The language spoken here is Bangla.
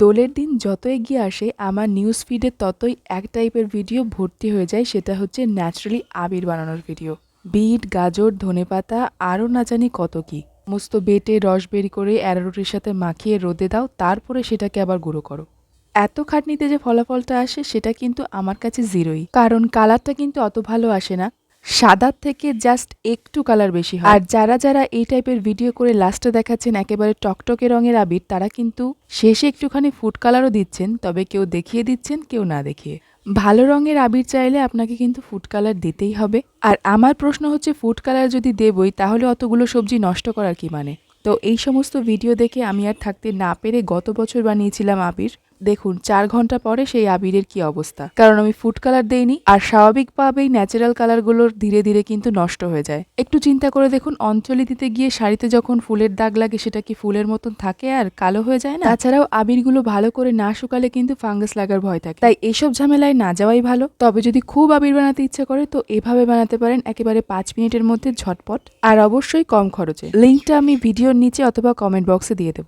দোলের দিন যত এগিয়ে আসে আমার নিউজ ফিডে ততই এক টাইপের ভিডিও ভর্তি হয়ে যায়, সেটা হচ্ছে ন্যাচারালি আবির বানানোর ভিডিও। বিট, গাজর, ধনেপাতা আরও না জানি কত কি সমস্ত বেটে রস বের করে অ্যারারুটের সাথে মাখিয়ে রোদে দাও, তারপরে সেটাকে আবার গুঁড়ো করো। এত খাটনিতে যে ফলাফলটা আসে সেটা কিন্তু আমার কাছে জিরোই, কারণ কালারটা কিন্তু অত ভালো আসে না, সাদার থেকে জাস্ট একটু কালার বেশি হয়। আর যারা যারা এই টাইপের ভিডিও করে লাস্টে দেখাচ্ছেন একেবারে টকটকে রঙের আবির, তারা কিন্তু শেষে একটুখানি ফুড কালারও দিচ্ছেন, তবে কেউ দেখিয়ে দিচ্ছেন কেউ না দেখিয়ে। ভালো রঙের আবির চাইলে আপনাকে কিন্তু ফুড কালার দিতেই হবে। আর আমার প্রশ্ন হচ্ছে, ফুড কালার যদি দেবই তাহলে অতগুলো সবজি নষ্ট করার কি মানে? তো এই সমস্ত ভিডিও দেখে আমি আর থাকতে না পেরে গত বছর বানিয়েছিলাম আবির। দেখুন 4 ঘন্টা পরে সেই আবিরের কি অবস্থা, কারণ আমি ফুড কালার দেইনি। আর স্বাভাবিকভাবেই ন্যাচারাল কালারগুলোর ধীরে ধীরে কিন্তু নষ্ট হয়ে যায়। একটু চিন্তা করে দেখুন, অঞ্জলি দিতে গিয়ে শাড়িতে যখন ফুলের দাগ লাগে সেটা কি ফুলের মতন থাকে আর কালো হয়ে যায় না? তাছাড়াও আবিরগুলো ভালো করে না শুকালে কিন্তু ফাঙ্গাস লাগার ভয় থাকে, তাই এসব ঝামেলায় না যাওয়াই ভালো। তবে যদি খুব আবির বানাতে ইচ্ছে করে তো এভাবে বানাতে পারেন, একেবারে 5 মিনিটের মধ্যে ঝটপট, আর অবশ্যই কম খরচে। লিঙ্কটা আমি ভিডিওর নিচে অথবা কমেন্ট বক্সে দিয়ে দেবো।